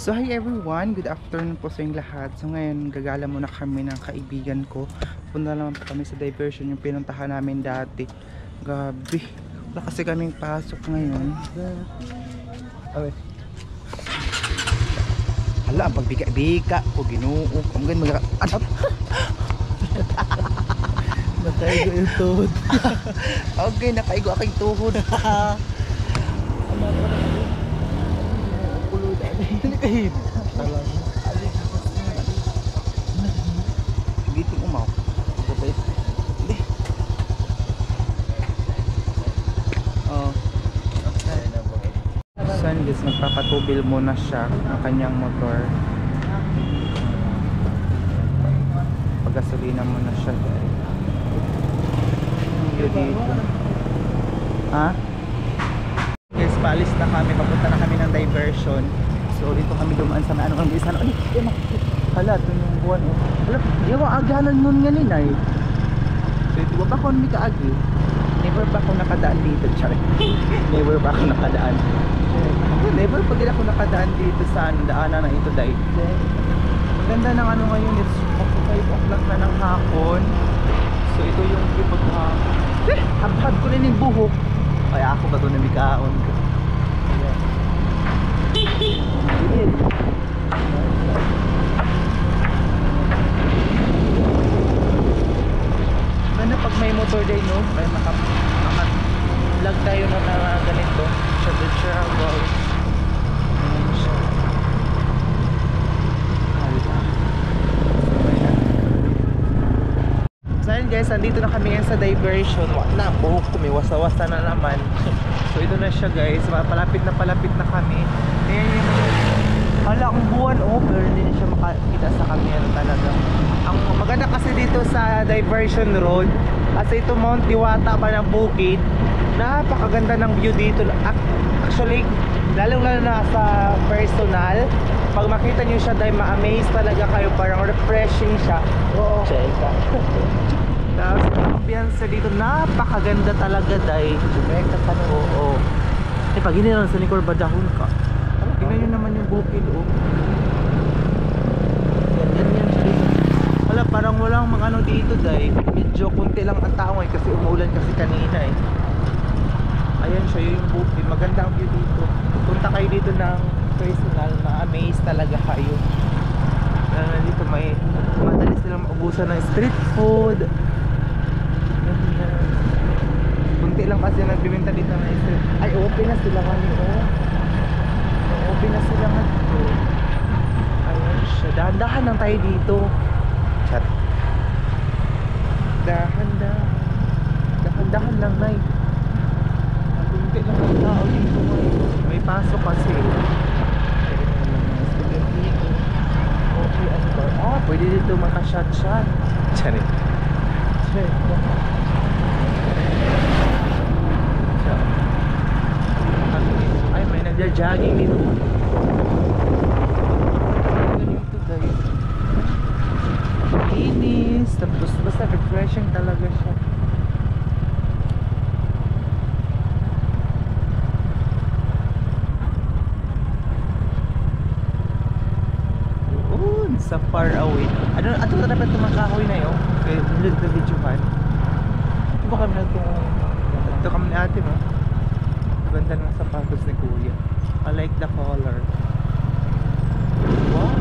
So hi everyone, good afternoon po sa inyong lahat. So ngayon gagala muna kami ng kaibigan ko. Punta naman po kami sa diversion yung pinuntahan namin dati. Gabi, wala kasi kaming pasok ngayon. Hala, ang pagbika-bika ko, Ginoo. Kung ganun mag-anap. Nakaigo yung tuhod. Okay, nakaigo aking tuhod. Hindi kahit. Giting umaw. Hindi. Oh. Saan guys, nagpapatubil muna siya ng kanyang motor. Pagasolina muna siya guys. Dito. Ha? Guys, paalis na kami. Papunta na kami ng diversion. So dito kami dumaan sa ano ang isa. Ay, hala, ito yung buwan. Hala, di ba agalan nun nga nila eh. So ito ba ako may kaagi? Never ba ako nakadaan dito? Sorry. Never ba ako nakadaan? Never pa din ako nakadaan dito sa daanan na ito dahil. Maganda ng ano ngayon. It's 5 o'clock na ng hapon. So ito yung pagkahapon. Habhab ko rin yung buhok. Ay ako ba ito na may kaon ko? Ganda pag may motor day no? Ay maka-vlog tayo na ganito. Siya wow. So ayun guys, andito na kami ngayon sa diversion. Wala, buhok ko may wasa-wasa na naman. So ito na siya guys, palapit na kami. Ayan yung hala, ang buwan pero hindi na siya makakita sa camera talaga. Ang maganda kasi dito sa diversion road, kasi ito Mount Diwata pa ng bukid, napakaganda ng view dito. Actually, lalong na sa personal, pag makita nyo siya dahil ma-amaze talaga kayo, parang refreshing siya. Oo. Check. Tapos ang ambiance dito, napakaganda talaga dahil direkta pa na. Oo. Eh pag hindi lang sa Nicor Badahon ka, tingnan nyo naman yung bukid oh. Yan siya dito. Wala, parang walang mga ano dito dahil medyo kunti lang ang tao kasi umuulan kasi kanina eh. Ayan siya yung bukid, maganda ang view dito. Punta kayo dito ng personal, ma-amaze talaga kayo. Lalo dito may madali silang maubusan ng street food. Kunti lang kasi nagbibenta dito ng street. Ay, open na sila kanina. Open na sila nga dito. Ayan siya, dahan-dahan lang tayo dito. Chat. Dahan-dahan lang na eh. Kunti lang ang tao dito ngayon. May pasok kasi. Okay, ano ba? Ah, pwede dito maka-shot-shot. Charit. Ay, may nagja-jogging dito. Ganito guys. Linis. Tapos basta refreshing talaga siya. Sa far away. Ano na dapat tumakahoy na yun? Kaya nilog na videohan. Ito ba kami na ito kami ni ate mo? Ganda ng sapatos ni kuya. I like the color. Wow!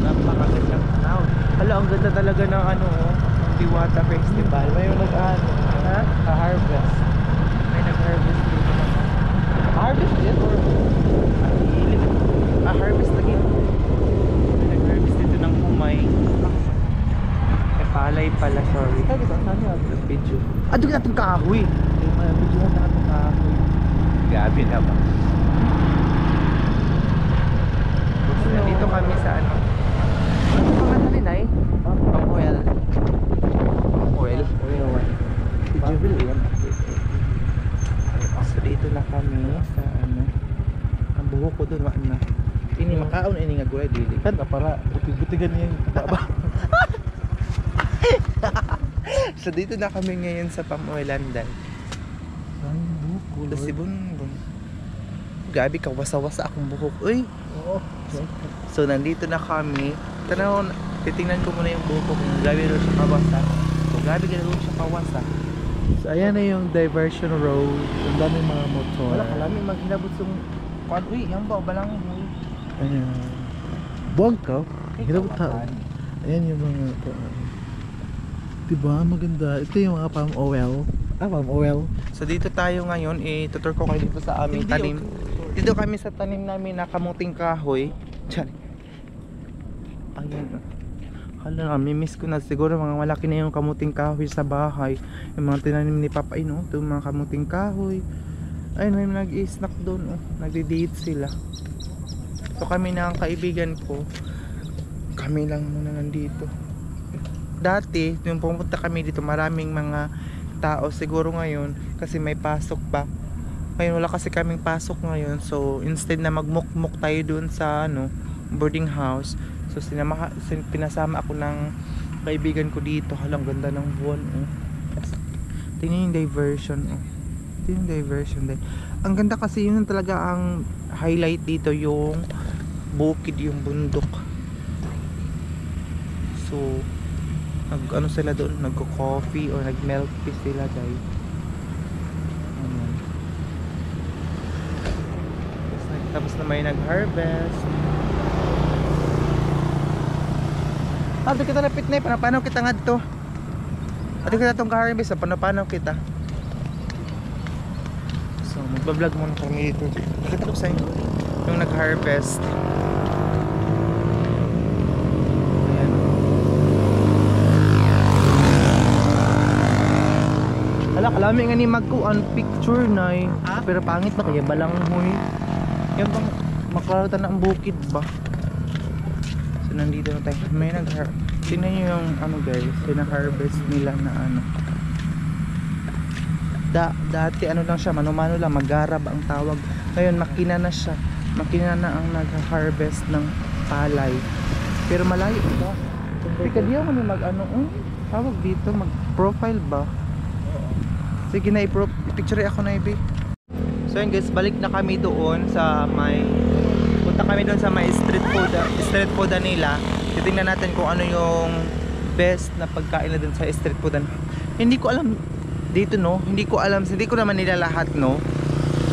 Napakagandang tanaw. Hala, ang ganda talaga ng ano oh, Diwata Festival. May nag-ano, ha? Harvest. May nag-harvest dito naman. Harvest din or harvest lagi. Ng humay. Eh palay pala, sorry. Sabi ko, saan yun? Video. Doon natin kahoy. Video natin kahoy. Gabi na ba? So, dito kami sa ano? Ano pangalan natin ay? Pang-oil. Pang-oil? Jubil yan. So dito na kami sa ano? Ang buhok ko doon, wala na. Ini makaon ini nga gulay dili. Kan para butig-butigan niya yung baba. So dito na kami ngayon sa Pamuelandan. Ay, buko. Sibon. Gabi ka wasa-wasa akong buhok. Uy. Oo. So nandito na kami. Tanaw, titingnan ko muna yung buhok ko kung gabi rin siya kawasa. Kung gabi rin siya kawasa. So ayan na yung diversion road. Ang daming mga motor. Wala kalami maghilabot yung kwan. Uy, yan ba? Balang mo. Ayan. Buwag ka. Hirap tao. Ayan yung mga ito. Diba? Maganda. Ito yung mga palm oil. Palm oil. So dito tayo ngayon, tutur ko kayo dito sa aming tanim. Dito kami sa tanim namin na kamuting kahoy. Diyan. Ayan. Hala, miss ko na siguro mga malaki na yung kamuting kahoy sa bahay. Yung mga tinanim ni Papa, no? Ito yung mga kamuting kahoy. Ayun, may nag-i-snack doon, oh. Nagdi-date sila. So kami na ang kaibigan ko. Kami lang muna nandito. Dati, yung pumunta kami dito, maraming mga tao. Siguro ngayon, kasi may pasok pa. Ngayon wala kasi kaming pasok ngayon. So instead na magmukmuk tayo doon sa boarding house. So pinasama ako ng kaibigan ko dito. Halang ganda ng buwan, oh. Tingnan yung diversion, oh. Tingnan yung diversion din. Ang ganda kasi yun talaga ang highlight dito, yung bukid, yung bundok. So ano sila doon, nagko-coffee or nag-milk tea sila dahil. Ayan. Tapos na may nag-harvest. Ate kita napit na panapanaw kita nga dito. Ate kita itong ka-harvest, panapanaw kita. So magbablog muna kami dito. Nakita ko sa inyo yung nag-harvest. Ayan. Hala, kalami nga ni magkuan picture na eh. Pero pangit ba kaya balang huy. Yan bang makarata na ang bukid ba? So nandito na tayo. May tingnan nyo yung guys, pina-harvest nila na dati lang siya, mano-mano lang, magarab ang tawag. Ngayon makina na siya. Makina na ang nag-harvest ng palay. Pero malayo ba? Teka, di ako tawag dito, mag-profile ba? Sige na, i-picture ako na ibi. So yun guys, balik na kami doon sa punta kami doon sa may street food nila. Titingnan natin kung ano yung best na pagkain na doon sa street food. Hindi ko alam dito, no? Hindi ko naman nila lahat, no?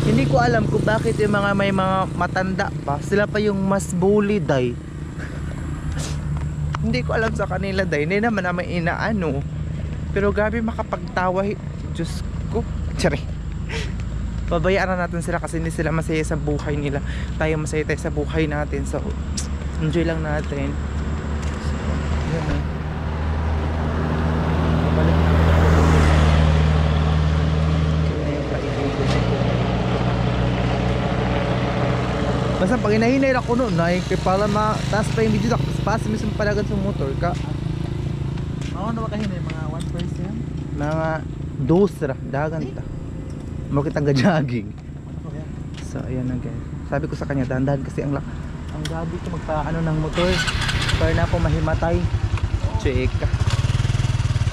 Hindi ko alam kung bakit yung may mga matanda pa, sila pa yung mas bully, day. Hindi ko alam sa kanila, day. Hindi naman inaano. Pero grabe makapagtawa. Diyos ko. Tsari. Babayaan na natin sila kasi hindi sila masaya sa buhay nila. Tayo masaya tayo sa buhay natin. So, enjoy lang natin. So, yun eh. Babalik na. Basta pag hinahinay ako noon, kaya pala mataas pa yung video na kasi mismo palagan sa motor ka. Ano na ba kahinay? Mga 1%? Mga 2 ra, dagan ta. Mo kitang ga-jogging. So ayan na guys. Sabi ko sa kanya, dahan-dahan kasi ang gabi ko magpaano ng motor para na ako mahimatay. Check.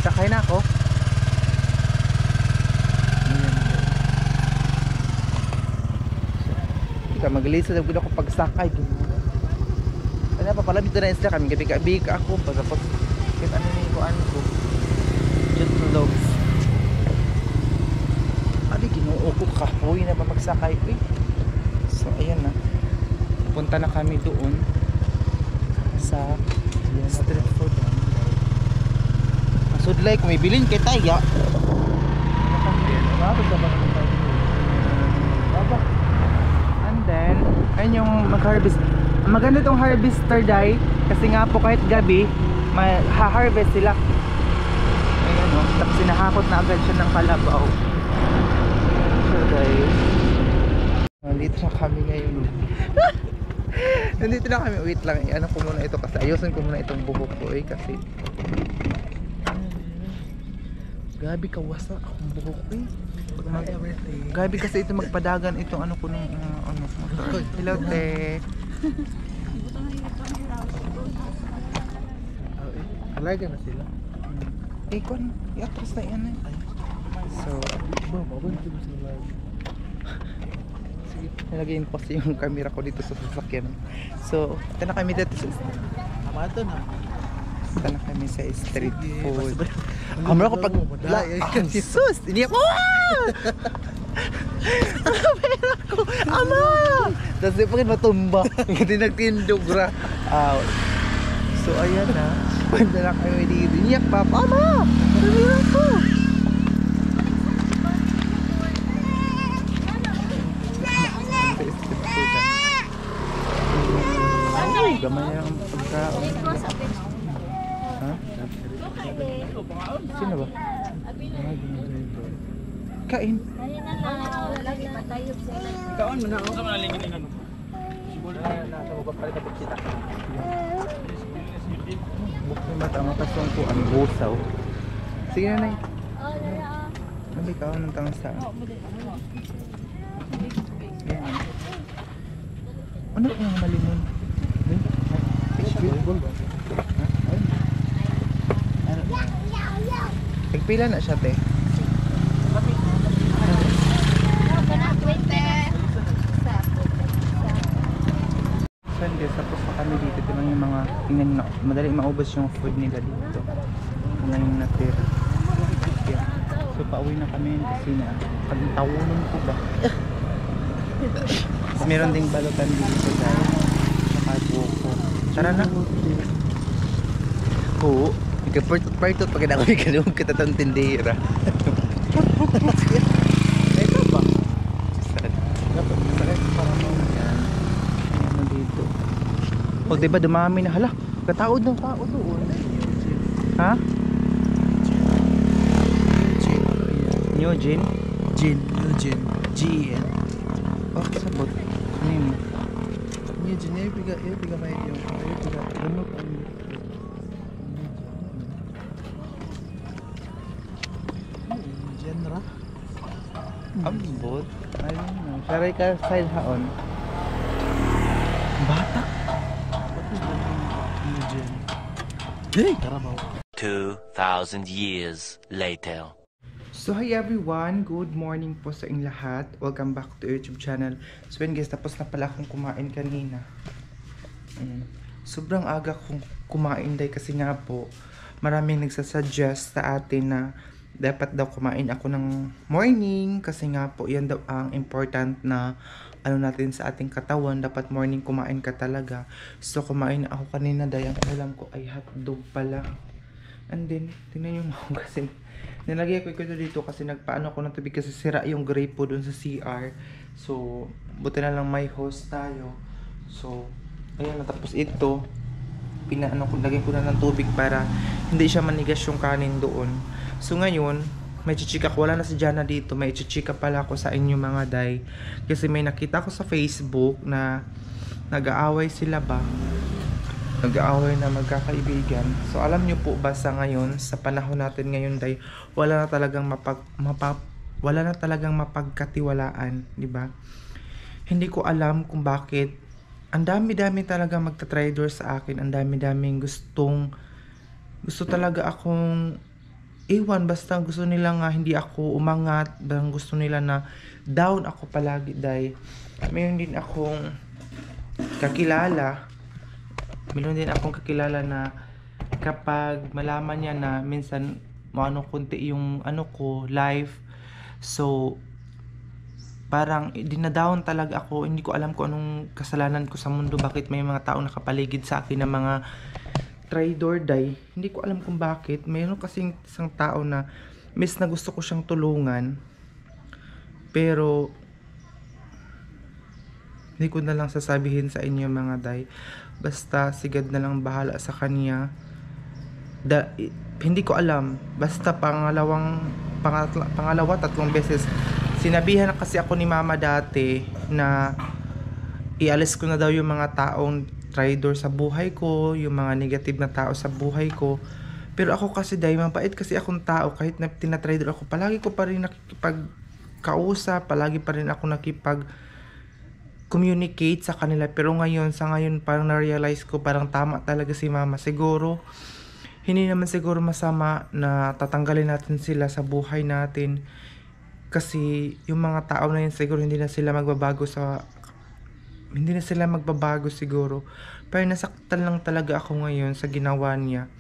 Sakay na ako. Ika maglisa daw gud ako pagsakay. Ano pa pala bitaw na isla kami gabi ako pagkapos kita ano ni kuan ko. Just vlogs. Abi ginoo ko kahoy na ba magsakay eh. So ayan na. Punta na kami doon sa street food. Masudlay kung may bilin kay Taya. And then ayun yung mag-harvest. Maganda tong harvester day kasi nga po kahit gabi ma-harvest sila. Ayan o, tapos sinahakot na agad siya ng kalabaw. So guys, nandito na kami ngayon. Nandito na kami, wait lang, ano ko muna ito kasi ayusin ko muna itong buhok ko kasi gabi kawasak akong buhok gabi kasi ito magpadagan itong ano ko nung motor. Hello te. Alaga na sila. Ikon, iatras na yan eh. So, Mabunti mo sila. sige nilagay ko kasi yung camera ko dito sa sasakyan. So, ito na kami dito sa Tama ito na. ito na kami sa street food. Ang Kamera ko ganda pag... mo, madaya. sus! Hindi ako... Kamera ko! Ama! Tapos di pa rin matumba. Hindi nagtindog ra. So, ayan na. Punta na kami dito. Niyak pa. Ama! Kamera ko! Ay, gamay na ang pagkaon. Ha? Sino ba? Kain. Kaon mo na ako. Sama nalingin na no. Buksan mata, matasong ko ang busaw. Sige na, Nay. Nabi ka ng tangsa. Ano yung malimon? Nagpila na siya, te. Guys, tapos na kami dito. Ito lang yung mga tingnan nyo, madali maubos yung food nila dito. Ito lang yung natira. Yeah. So pauwi na kami kasi na pagtawunan ko ba. Tapos meron ding balutan dito guys. Saka buko. Tara na. Oo. Ikapartot pag ako ikanong katatang tindera. Ito ba? Dapat masakit para mo yan. Ayan dito. O diba dumami na. Hala, kataod ng tao doon. Ha? New Gin? Gin, Eugene, G-E-N. Oh, sabot. Ano yun? Eugene, ibiga may yung ibiga. Ano pa ang genre? Ambot? Ayun na. Saray ka side haon. Bata? Eugene. Hey, Carabao. 2,000 years later. So hi everyone, good morning po sa inyong lahat. Welcome back to YouTube channel. So yun guys, tapos na pala akong kumain kanina. Sobrang aga kong kumain dahil kasi nga po maraming nagsasuggest sa atin na dapat daw kumain ako ng morning kasi nga po yan daw ang important na ano natin sa ating katawan. Dapat morning kumain ka talaga. So kumain ako kanina dahil ang alam ko ay hotdog pala. And then, tingnan nyo ako kasi nilagay ko ito dito kasi nagpaano ko ng tubig kasi sira yung grape po dun sa CR. So, buti na lang may hose tayo. So, ayan na. Tapos ito, lagyan ko na ng tubig para hindi siya manigas yung kanin doon. So, ngayon, may chichika ko. Wala na si Jana dito. May chichika pala ako sa inyo mga day. Kasi may nakita ko sa Facebook na nag-aaway sila ba? Nag-aaway na magkakaibigan. So alam nyo po ba sa ngayon, sa panahon natin ngayon day, wala na talagang mapagkatiwalaan, di ba? Hindi ko alam kung bakit ang dami-dami talaga magta-trader sa akin, ang dami-daming gusto talaga akong iwan, basta gusto nila nga hindi ako umangat, basta gusto nila na down ako palagi day. Mayroon din akong kakilala na kapag malaman niya na minsan kunti yung life, so parang dinadown talaga ako. Hindi ko alam kung anong kasalanan ko sa mundo, bakit may mga taong nakapaligid sa akin na mga try or die. Hindi ko alam kung bakit. Mayroon kasing isang tao na miss na gusto ko siyang tulungan, pero hindi ko na lang sasabihin sa inyo mga day. Basta sigad na lang bahala sa kanya. Hindi ko alam. Basta pangalawa, tatlong beses. Sinabihan na kasi ako ni mama dati na ialis ko na daw yung mga taong traidor sa buhay ko, yung mga negative na tao sa buhay ko. Pero ako kasi dahil mabait kasi akong tao, kahit na tinatraidor ako, palagi ko pa rin nakikipagkausap, palagi pa rin ako communicate sa kanila. Pero sa ngayon parang na-realize ko parang tama talaga si mama. Siguro hindi naman siguro masama na tatanggalin natin sila sa buhay natin Kasi yung mga tao na yun siguro hindi na sila magbabago siguro. Pero nasaktan lang talaga ako ngayon sa ginawa niya,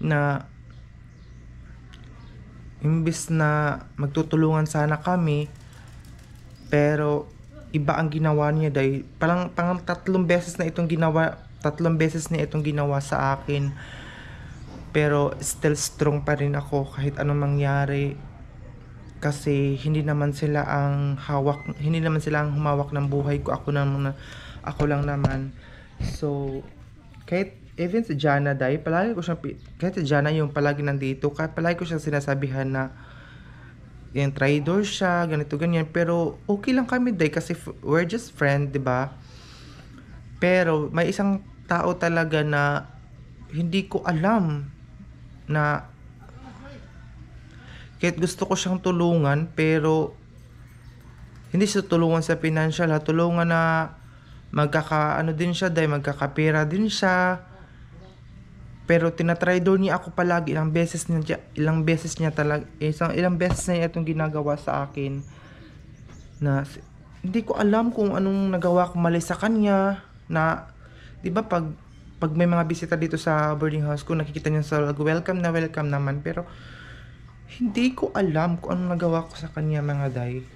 na imbis na magtutulungan sana kami, pero iba ang ginawa niya dahil parang tatlong beses na itong ginawa sa akin. Pero still strong pa rin ako kahit anong mangyari. Kasi hindi naman sila ang humawak ng buhay ko. Ako lang naman. So, kahit even si Jana kahit si Jana yung palagi nandito, kahit palagi ko siya sinasabihan na yung traidor siya, ganito ganyan, pero okay lang kami kasi we're just friend, 'di ba? Pero may isang tao talaga na hindi ko alam na kahit gusto ko siyang tulungan, pero hindi siya tulungan sa financial, tulungan na magkakapera din siya. Pero tinatraidor niya ako palagi. Ilang beses niya itong ginagawa sa akin, na hindi ko alam kung anong nagawa ko mali sa kanya. Na 'di ba pag may mga bisita dito sa boarding house ko, nakikita niya sa welcome naman, pero hindi ko alam kung anong nagawa ko sa kanya, mga day.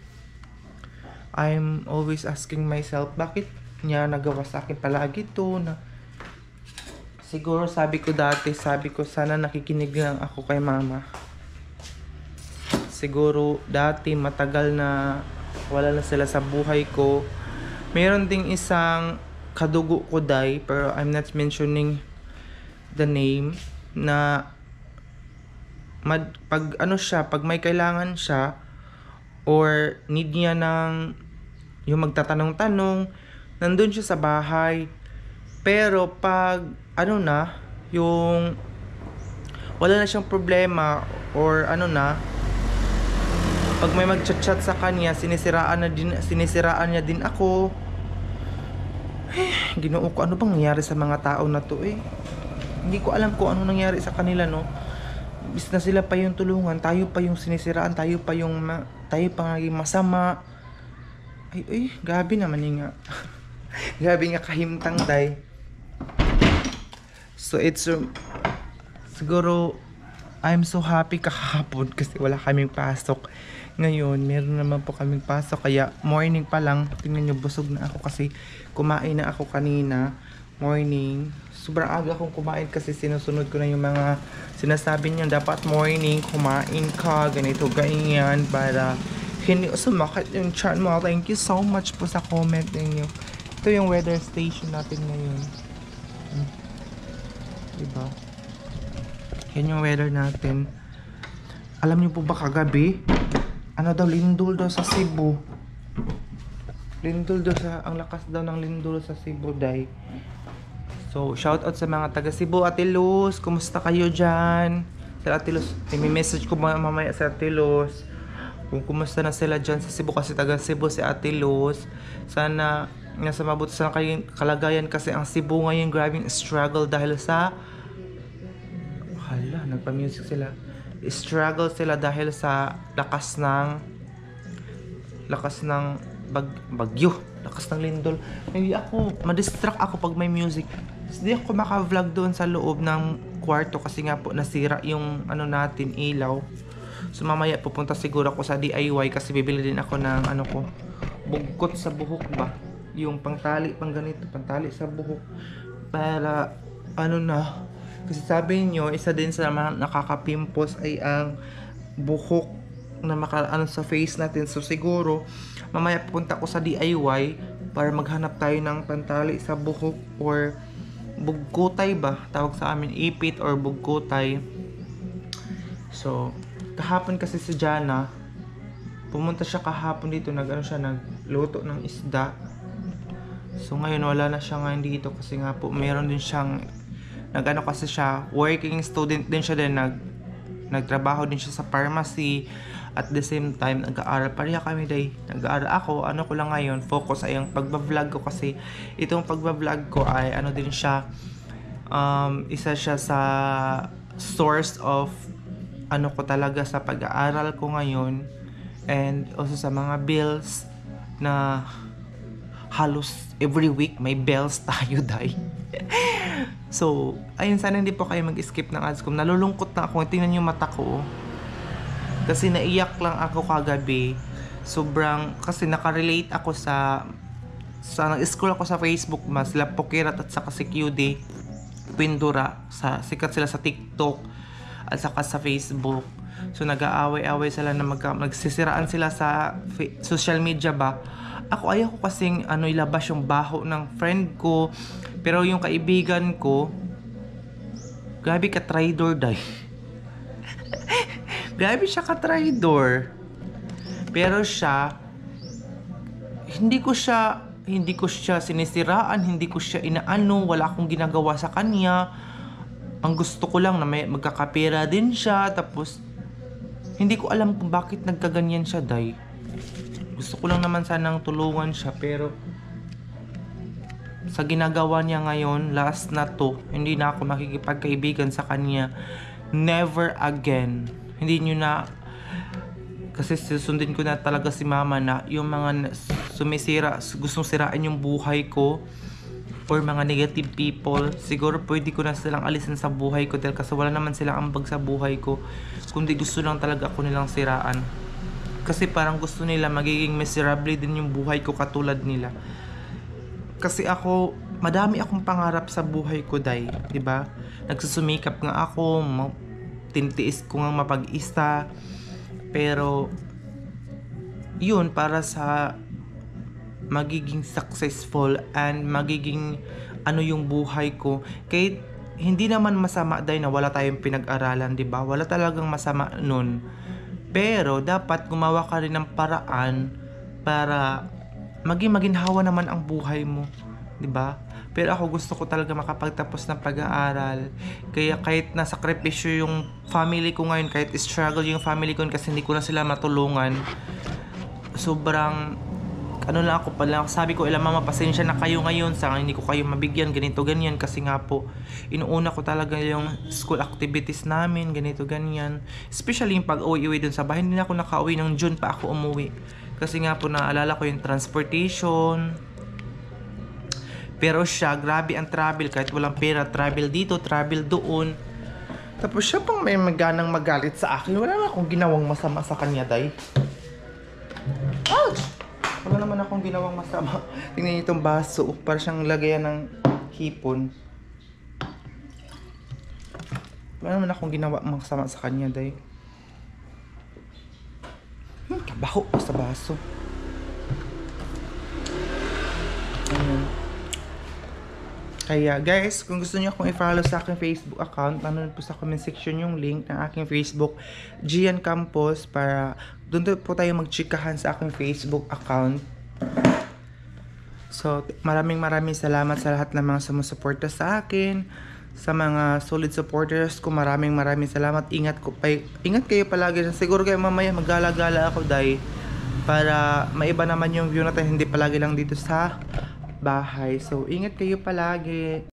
I'm always asking myself, bakit niya nagawa sa akin palagi to, na siguro sabi ko sana nakikinig lang ako kay mama. Siguro dati matagal na wala na sila sa buhay ko. Meron ding isang kadugo ko, day, pero I'm not mentioning the name, na pag may kailangan siya or need niya ng yung magtatanong-tanong, nandun siya sa bahay. Pero pag yung wala na siyang problema or pag may mag-chat sa kanya, sinisiraan niya din ako. Ginoo ko, ano bang nangyari sa mga tao na to eh? Hindi ko alam kung ano nangyari sa kanila, no? Bis na sila pa yung tulungan, tayo pa yung sinisiraan, tayo pa naging masama. Ay, gabi naman yun nga. Gabi nga kahimtang, day. So siguro I'm so happy kahapon kasi wala kaming pasok. Ngayon, meron naman po kaming pasok, kaya morning pa lang, tingnan nyo, busog na ako kasi kumain na ako kanina, morning. Sobrang aga akong kumain kasi sinusunod ko na yung mga sinasabi niyo, dapat morning kumain ka, ganito, ganyan, para hindi sumakit yung chan mo. Thank you so much po sa comment ninyo. Ito yung weather station natin ngayon. Diba? Yan yung weather natin. Alam niyo po ba kagabi? Lindol daw sa Cebu. Ang lakas daw ng lindol sa Cebu, day. So, shout out sa mga taga Cebu. Ate Luz, kumusta kayo dyan? Sa Ate Luz, may message ko mamaya sa Ate Luz kung kumusta na sila dyan sa Cebu, kasi taga Cebu si Ate Luz. Sana nasa mabuti sa kalagayan, kasi ang Cebu ngayon grabing struggle dahil sa nagpa-music sila. Struggle sila dahil sa lakas ng bagyo, lakas ng lindol. Hindi ako, madistract ako pag may music. Hindi ako maka-vlog doon sa loob ng kwarto kasi nga po nasira yung natin, ilaw. So mamaya pupunta siguro ako sa DIY kasi bibili din ako ng bugkot sa buhok ba? Yung pangtali sa buhok. Para kasi sabi niyo, isa din sa mga nakaka-pimples ay ang buhok na sa face natin. So siguro mamaya pupunta ako sa DIY para maghanap tayo ng pantali sa buhok or bugkutay ba tawag sa amin, ipit or bugkutay. So kahapon kasi si Jana, pumunta siya kahapon dito, nagluto ng isda. So ngayon wala na siya ngayon dito kasi nga po meron din siyang kasi siya, working student din siya, din nagtrabaho din siya sa pharmacy. At the same time, nag-aaral. Pareha kami, day. Nag-aaral ako. Ko lang ngayon, focus ay yung pagbablog ko, kasi itong pagbablog ko ay din siya, isa siya sa source of ko talaga sa pag-aaral ko ngayon. And also sa mga bills na halos every week may bills tayo, day. So, ayun, sana hindi po kayo mag-skip ng ads ko. Nalulungkot na ako. Tingnan yung mata ko. Kasi naiyak lang ako kagabi. Sobrang, kasi nakarelate ako sa nag-scroll ako sa Facebook mas, sila Pokirat at saka si QD Pindura, sikat sila sa TikTok at saka sa Facebook. So nag-aaway-away sila na nagsisiraan sila sa social media ba. Ako ayaw ko kasing ilabas yung baho ng friend ko, pero yung kaibigan ko, grabe ka traidor, day. Grabe siya ka traidor. Pero siya, hindi ko siya sinisiraan, hindi ko siya inaano, wala akong ginagawa sa kanya. Ang gusto ko lang na magkakapera din siya, tapos hindi ko alam kung bakit nagkaganyan siya, day. Gusto ko lang naman sanang tulungan siya, pero sa ginagawa niya ngayon, last na to, hindi na ako makikipagkaibigan sa kanya. Never again. Hindi nyo na, kasi susundin ko na talaga si mama na yung mga sumisira, gustong sirain yung buhay ko, or mga negative people, siguro pwede ko na silang alisin sa buhay ko dahil kasi wala naman silang ambag sa buhay ko, kundi gusto lang talaga ako nilang siraan. Kasi parang gusto nila magiging miserable din yung buhay ko katulad nila. Kasi ako, madami akong pangarap sa buhay ko, day, 'di ba? Nagsusumikap nga ako, tinitiis ko nga mapag-isa. Pero yun, para sa magiging successful and magiging yung buhay ko, kahit hindi naman masama dahil na wala tayong pinag-aralan, 'di ba? Wala talagang masama nun. Pero dapat gumawa ka rin ng paraan para maging maginhawa naman ang buhay mo, 'di ba? Pero ako gusto ko talaga makapagtapos ng pag-aaral. Kaya kahit nasakripisyo yung family ko ngayon, kahit struggle yung family ko kasi hindi ko na sila matulungan, sobrang lang ako pala. Sabi ko, mama, pasensya na kayo ngayon sa hindi ko kayo mabigyan, ganito, ganyan. Kasi nga po, inuuna ko talaga yung school activities namin, ganito, ganyan. Especially yung pag-uwi dun sa bahay. Hindi na ako nakauwi ng June pa ako umuwi. Kasi nga po, naalala ko yung transportation. Pero siya, grabe ang travel. Kahit walang pera, travel dito, travel doon. Tapos siya pang may maganang magalit sa akin. Wala na akong ginawang masama sa kanya, day. Ouch! Wala naman akong ginawang masama. Tingnan niyo itong baso. Para siyang lagayan ng hipon. Wala naman akong ginawa masama sa kanya, day. Kabaho pa sa baso. Ayan. Kaya guys, kung gusto niyo akong i-follow sa aking Facebook account, nandun po sa comment section yung link ng aking Facebook, Gian Campos, para doon po tayo magchikahan sa aking Facebook account. So, maraming salamat sa lahat ng mga sumusuporta sa akin, sa mga solid supporters ko. Maraming salamat. Ingat kayo palagi. Siguro kayo mamaya maggala-gala ako, dahil para maiba naman yung view natin, hindi palagi lang dito sa bahay. So, ingat kayo palagi.